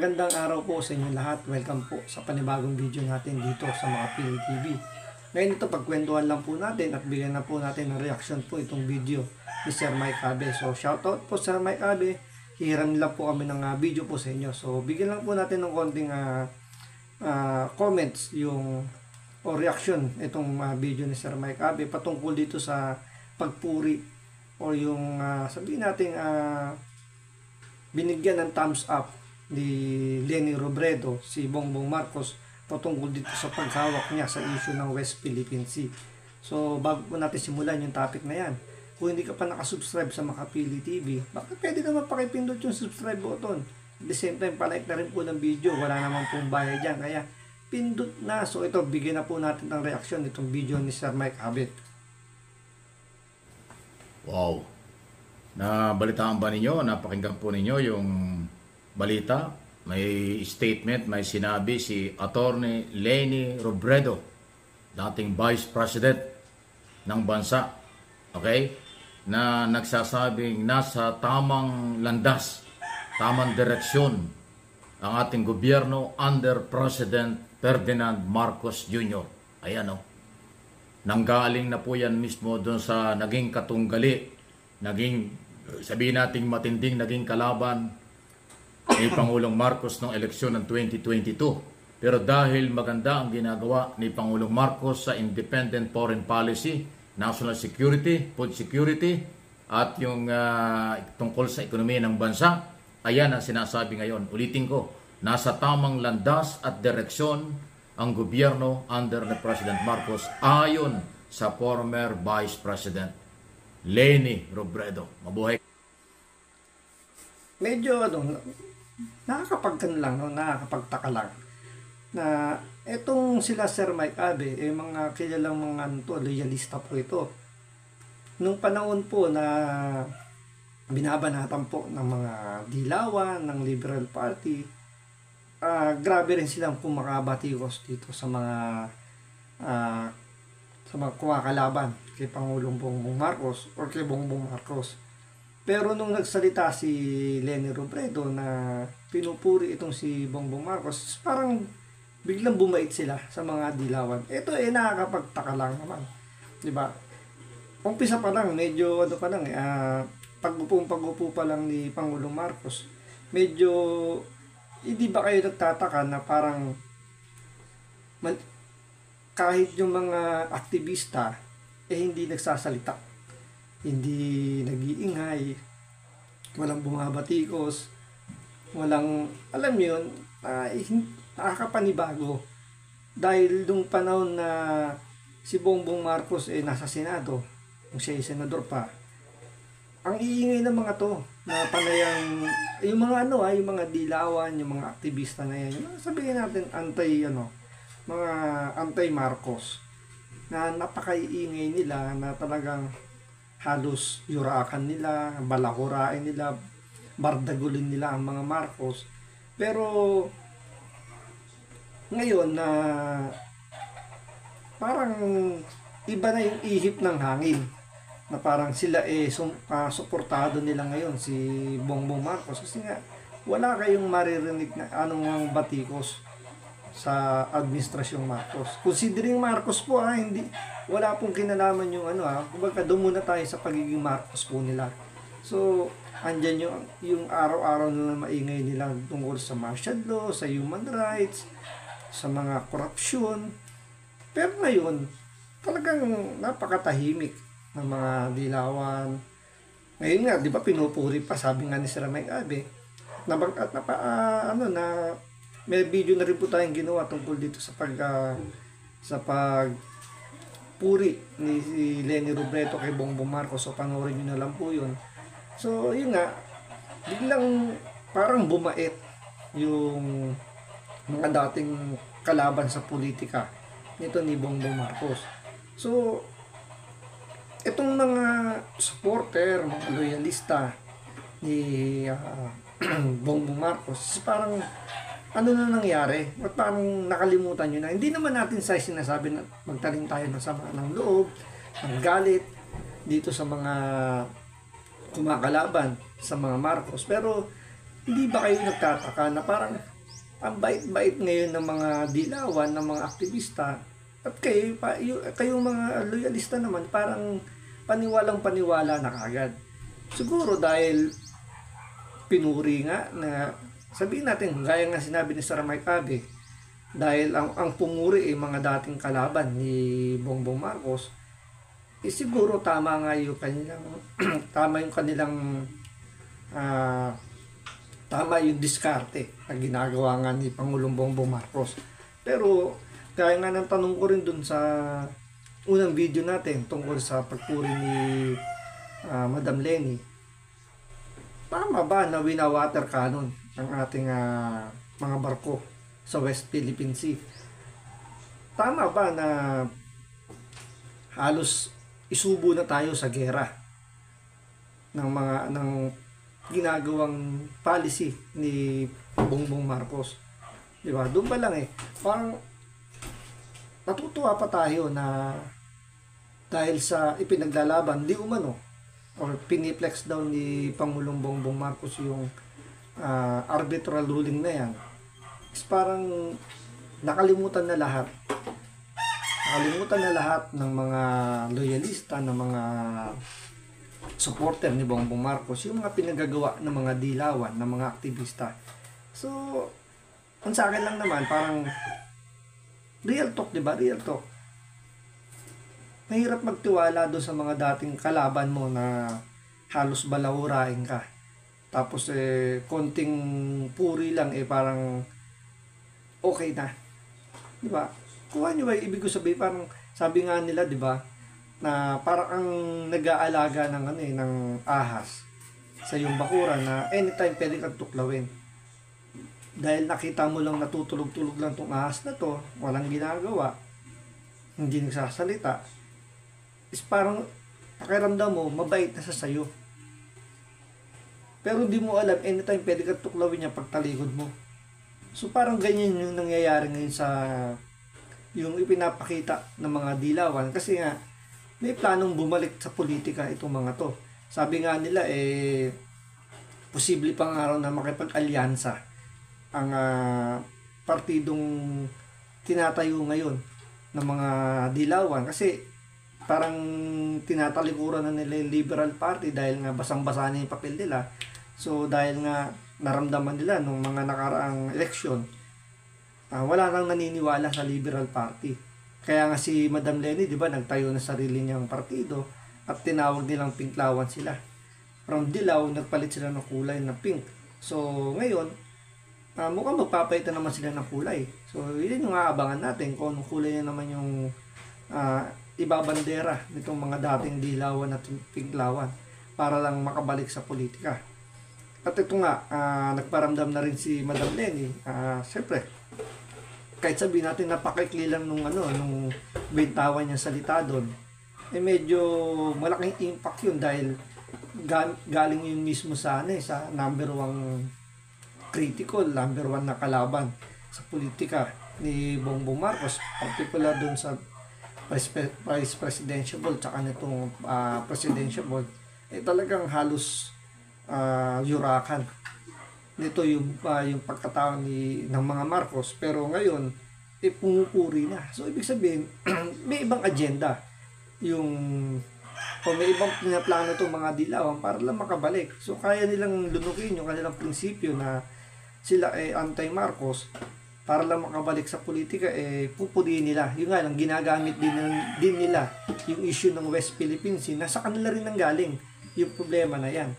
Magandang araw po sa inyo lahat. Welcome po sa panibagong video natin dito sa mga Pili TV. Ngayon ito, pagkwentuhan lang po natin at bigyan na po natin ng reaction po itong video ni Sir Mike Abe. So shoutout po Sir Mike Abe. Hihiram lang po kami ng video po sa inyo. So bigyan lang po natin ng konting comments o reaction itong video ni Sir Mike Abe patungkol dito sa pagpuri o yung sabihin natin binigyan ng thumbs up ni Leni Robredo si Bongbong Marcos patungkol dito sa paghawak niya sa issue ng West Philippine Sea. So bago po natin simulan yung topic na yan, kung hindi ka pa nakasubscribe sa Makapili TV, bakit pwede naman pakipindot yung subscribe button. At the same time, palike na rin po ng video, wala naman pong bayad dyan, kaya pindot na. So ito, bigyan na po natin ng reaction itong video ni Sir Mike Abe. Wow! Nabalitaan ba ninyo? Napakinggan po ninyo yung balita? May statement, may sinabi si Attorney Leni Robredo, dating Vice President ng bansa, okay? Na nagsasabing nasa tamang landas, tamang direksyon ang ating gobyerno under President Ferdinand Marcos Jr. Ayan o. Nanggaling na po yan mismo doon sa naging katunggali, naging sabihin nating matinding naging kalaban ni Pangulong Marcos noong eleksyon ng 2022. Pero dahil maganda ang ginagawa ni Pangulong Marcos sa independent foreign policy, national security, food security, at yung tungkol sa ekonomiya ng bansa, ayan ang sinasabi ngayon. Ulitin ko, nasa tamang landas at direksyon ang gobyerno under ni President Marcos ayon sa former Vice President Leni Robredo. Mabuhay. Medyo nakakapagtaka lang na etong sila Sir Mike Abe, mga kilalang mga loyalista po ito. Nung panahon po na binabanatan po ng mga dilawan, ng Liberal Party, grabe rin silang kumakabatikos dito sa mga kumakalaban kay Pangulong Bongbong Marcos o kay Bongbong Marcos. Pero nung nagsalita si Leni Robredo na pinupuri itong si Bongbong Marcos, parang biglang bumait sila sa mga dilawan. Ito nakakapagtaka lang naman. 'Di ba? Umpisa pa lang, medyo pag-upo pa lang ni Pangulong Marcos, medyo hindi ba kayo nagtataka na parang kahit yung mga aktivista hindi nagsasalita, hindi nag-iingay, walang bumabatikos, walang, alam yun, nakakapanibago. Dahil nung panahon na si Bongbong Marcos nasa Senado, kung siya ay senador pa, ang iingay ng mga to, na panayang, yung mga yung mga dilawan, yung mga aktivista na yan, sabihin natin mga anti-Marcos, na napakaiingay nila, na talagang halos yurakan nila, balakurain nila, bardagulin nila ang mga Marcos. Pero ngayon na parang iba na yung ihip ng hangin, na parang sila suportado nila ngayon si Bongbong Marcos, kasi nga wala kayong maririnig na anong batikos sa administrasyong Marcos. Considering Marcos po wala pong kinalaman yung kumbaga doon muna tayo sa pagiging Marcos po nila. So andyan yung araw-araw na maingay nila tungkol sa martial law, sa human rights, sa mga korupsyon. Pero ngayon talagang napakatahimik ng mga dilawan. Ngayon nga, di ba, pinupuri pa, sabi nga ni Sir Mike Abe, may video na rin po tayong ginawa tungkol dito sa pagpuri ni Leni Robredo kay Bongbong Marcos. So panoorin nyo na lang po yun. So yun nga, biglang parang bumait yung mga dating kalaban sa politika nito ni Bongbong Marcos. So itong mga supporter, mga loyalista ni Bongbong Marcos, parang ano na nangyari? At parang nakalimutan nyo na. Hindi naman natin sa sinasabi na magtalim tayo ng sama ng loob, ng galit dito sa mga kumakalaban sa mga Marcos. Pero hindi ba kayo nagtataka na parang ang bait-bait ngayon ng mga dilawan, ng mga aktivista, at kayong mga loyalista naman, parang paniwalang-paniwala na kagad. Siguro dahil pinuri nga na, sabihin natin, gaya nga sinabi ni Sara Mike Abe, dahil ang pumuri ay mga dating kalaban ni Bongbong Marcos, siguro tama nga yung kanilang tama yung kanilang ah, tama yung diskarte na ginagawa nga ni Pangulong Bongbong Marcos. Pero kaya nga ng tanong ko rin dun sa unang video natin tungkol sa pagpuri ni Madam Leni, tama ba na wina-water cannon ang ating mga barko sa West Philippine Sea? Tama ba na halos isubo na tayo sa gera ng ginagawang policy ni Bongbong Marcos? Di ba? Doon pa lang parang natutuwa pa tayo na dahil sa ipinaglalaban, di umano, or piniplex daw ni Pangulong Bongbong Marcos yung arbitral ruling na yan, is parang nakalimutan na lahat ng mga loyalista, ng mga supporter ni Bongbong Marcos, yung mga pinagagawa ng mga dilawan, ng mga aktivista. So, ang sa akin lang naman, parang real talk, di ba? Real talk. Mahirap magtiwala doon sa mga dating kalaban mo na halos balawurain ka. Tapos konting puri lang parang okay na. Di ba? Kuha nyo ba, ibig ko sabihin, parang sabi nga nila, di ba, na parang ang nag-aalaga ng ng ahas sa iyong bakuran na anytime pwede kang tuklawin. Dahil nakita mo lang natutulog-tulog lang tong ahas na to, walang ginagawa, hindi nagsasalita, is parang pakiramdam mo, mabait na sa sayo. Pero hindi mo alam, anytime pwede kang tuklawin niya pagtalikod mo. So parang ganyan yung nangyayari ngayon sa yung ipinapakita ng mga dilawan, kasi nga may planong bumalik sa politika itong mga to. Sabi nga nila posible pang araw na makipag-alyansa ang partidong tinatayo ngayon ng mga dilawan, kasi parang tinatalikuran na nila yung Liberal Party dahil nga basang-basa na yung papel nila. So dahil nga naramdaman nila nung mga nakaraang eleksyon, wala nang naniniwala sa Liberal Party. Kaya nga si Madam Leni, di ba, nagtayo na sarili niyang partido at tinawag nilang pinklawan sila. From dilaw, nagpalit sila ng kulay na pink. So ngayon, mukhang magpapalitan naman sila ng kulay. So yun yung aabangan natin kung anong kulay na naman yung ibabandera nitong mga dating dilawan at pinklawan para lang makabalik sa politika. At ito nga, nagparamdam na rin si Madam Leni. Siyempre, kahit sabihin natin napakaikli lang nung bintawan niya salita doon, medyo malaking impact yun dahil galing yun mismo sa number one critical, number one na kalaban sa politika ni Bongbong Marcos, particular doon sa vice presidential ball tsaka nitong presidential ball, talagang halos yurakan nito yung pagkatao ng mga Marcos. Pero ngayon pumupuri na. So ibig sabihin may ibang agenda may ibang pinaplano itong mga dilawan para lang makabalik. So kaya nilang lunukin yung kanilang prinsipyo na sila anti-Marcos para lang makabalik sa politika, pupurihin nila. Yung nga lang, ginagamit din nila yung issue ng West Philippine Sea, nasa kanila rin nanggaling yung problema na yan.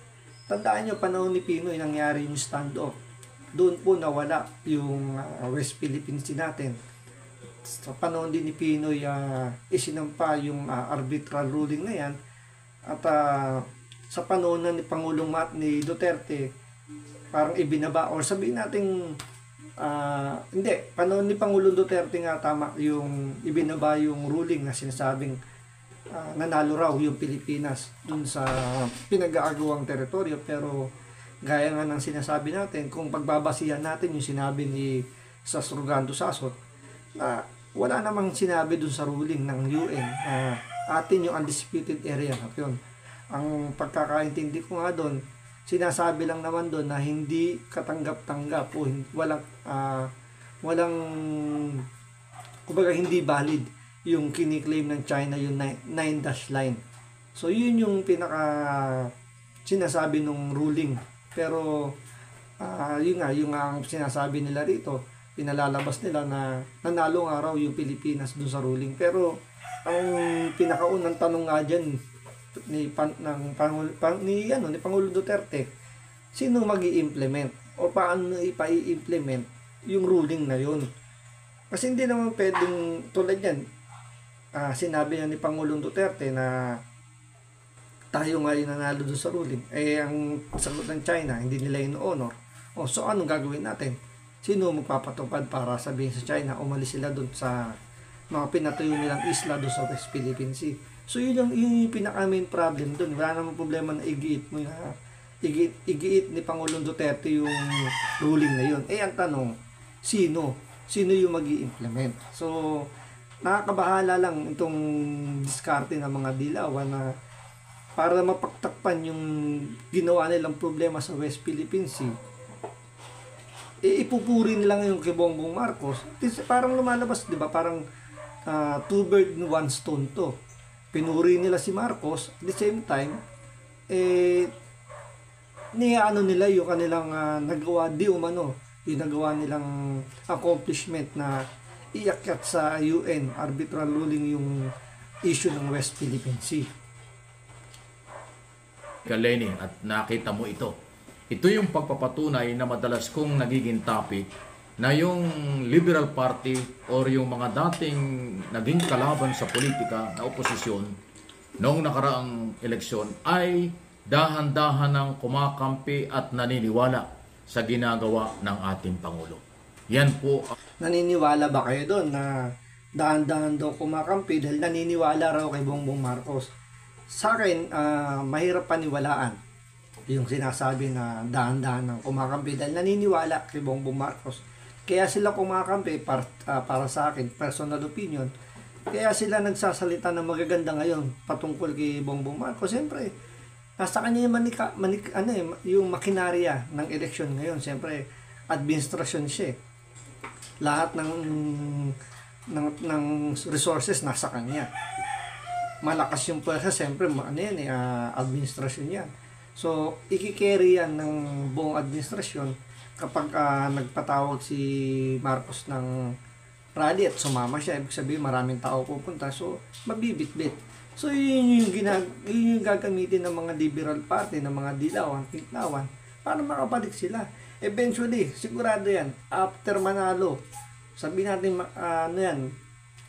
Tandaan nyo, panahon ni Pinoy nangyari yung standoff. Doon po nawala yung West Philippine Sea natin. Sa panahon din ni Pinoy, isinampa yung arbitral ruling na yan. At sa panahon na ni Pangulong ni Duterte, parang ibinaba, or sabihin natin, hindi, panahon ni Pangulong Duterte nga tama, yung ibinaba yung ruling na sinasabing nanalo raw yung Pilipinas dun sa pinag-aagawang teritoryo. Pero gaya nga ng sinasabi natin, kung pagbabasihan natin yung sinabi ni Sasrugando Sasot, na wala namang sinabi dun sa ruling ng UN atin yung undisputed area. Yun, ang pagkakaintindi ko nga dun, sinasabi lang naman doon na hindi katanggap-tanggap o walang kumbaga hindi valid yung kiniklaim ng China yung 9-dash line. So yun yung pinaka sinasabi nung ruling. Pero yun nga, yung ang sinasabi nila rito, pinalalabas nila na nanalo nga raw yung Pilipinas dun sa ruling. Pero ang pinakaunang tanong nga dyan ni Pangulong Duterte, sino magi-implement o paano ipa-implement yung ruling na yun? Kasi hindi naman pwedeng tulad yan, sinabi na ni Pangulong Duterte na tayo nga yung nanalo doon sa ruling. Eh, ang sagot ng China, hindi nila in-honor. O, so anong gagawin natin? Sino magpapatupad para sabihin sa China, umalis sila doon sa mga pinatuyo nilang isla doon sa West Philippine Sea. So, yun yung pinaka-main problem doon. Wala namang problema na igiit ni Pangulong Duterte yung ruling na yun. Eh, ang tanong, sino? Sino yung mag-i-implement? So, nakakabahala lang itong diskarte ng mga dilawan na para mapagtakpan yung ginawa nilang problema sa West Philippine Sea, ipupuri nila ngayon kay Bongbong Marcos. Parang lumalabas, di ba? Parang two birds in one stone to. Pinuri nila si Marcos, at the same time, niyaano nila yung kanilang nagawa, di umano, yung nagawa nilang accomplishment na iakyat sa UN, arbitral ruling yung issue ng West Philippine Sea. Lenny, at nakita mo ito. Ito yung pagpapatunay na madalas kong nagiging topic na yung Liberal Party or yung mga dating naging kalaban sa politika na oposisyon noong nakaraang eleksyon ay dahan-dahan ng kumakampi at naniniwala sa ginagawa ng ating Pangulo. Yan po. Naniniwala ba kayo doon na dahan-dahan daw kumakampi dahil naniniwala raw kay Bongbong Marcos? Sa akin, mahirap paniwalaan yung sinasabi na dahan-dahan ng kumakampi dahil naniniwala kay Bongbong Marcos. Kaya sila kumakampi para sa akin, personal opinion. Kaya sila nagsasalita ng magaganda ngayon patungkol kay Bongbong Marcos. Siyempre, nasa kanya yung makinarya ng eleksyon ngayon. Siyempre, administrasyon siya. Lahat ng resources nasa kanya. Malakas yung pwersa, siyempre, administrasyon yan. So, ikikerry yan ng buong administrasyon kapag nagpatawag si Marcos ng rally at sumama siya. Ibig sabihin, maraming tao pupunta. So, mabibitbit. So, yun yung gagamitin ng mga liberal party, ng mga dilawan, tinklawan, para makabalik sila. Eventually, sigurado yan, after manalo, sabihin natin,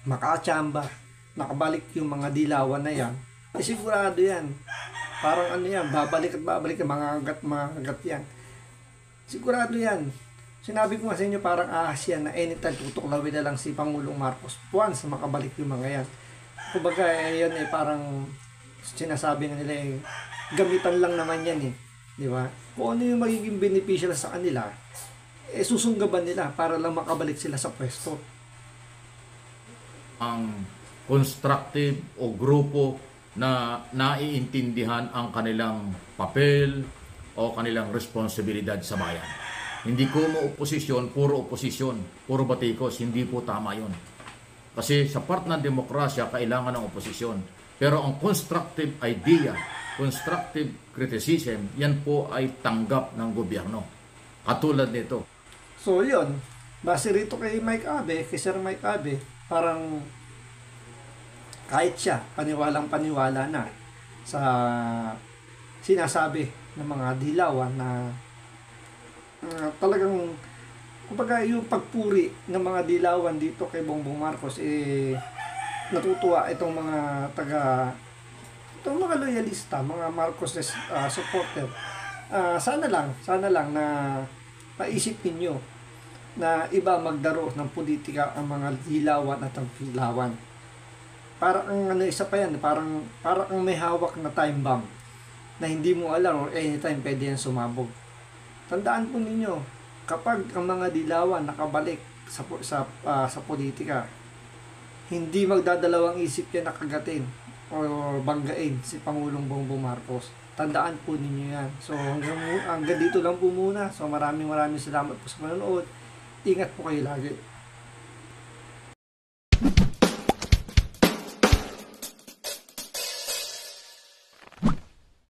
makachamba, nakabalik yung mga dilawan na yan, sigurado yan. Parang babalik at babalik, mga agat yan. Sigurado yan. Sinabi ko nga sa inyo, parang ahas yan na anytime tutuklawin na lang si Pangulong Marcos once makabalik yung mga yan. Kumbaga, yan parang sinasabi na nila, gamitan lang naman yan Di ba? Kung ano yung magiging beneficial sa kanila, susunggaban nila para lang makabalik sila sa pwesto. Ang constructive o grupo na naiintindihan ang kanilang papel o kanilang responsibilidad sa bayan. Hindi ko mo oposisyon, puro batikos, hindi po tama yun. Kasi sa part ng demokrasya, kailangan ng oposisyon. Pero ang constructive idea, constructive criticism, yan po ay tanggap ng gobyerno. Katulad nito. So yun, base rito kay Sir Mike Abe, parang kahit siya, paniwalang-paniwala na sa sinasabi ng mga dilawan na talagang, kumbaga yung pagpuri ng mga dilawan dito kay Bongbong Marcos, natutuwa itong mga itong mga loyalista, mga Marcos supporter. Sana lang na maisip ninyo na iba magdaro ng politika ang mga dilawan at ang dilawan. Parang isa pa yan, parang may hawak na time bomb na hindi mo alam or anytime pwede yan sumabog. Tandaan po ninyo, kapag ang mga dilawan nakabalik sa politika, hindi magdadalawang isip yan na kagatin o banggain si Pangulong Bongbong Marcos. Tandaan po ninyo yan. So hanggang dito lang po muna. So maraming salamat po sa panonood. Ingat po kayo lagi.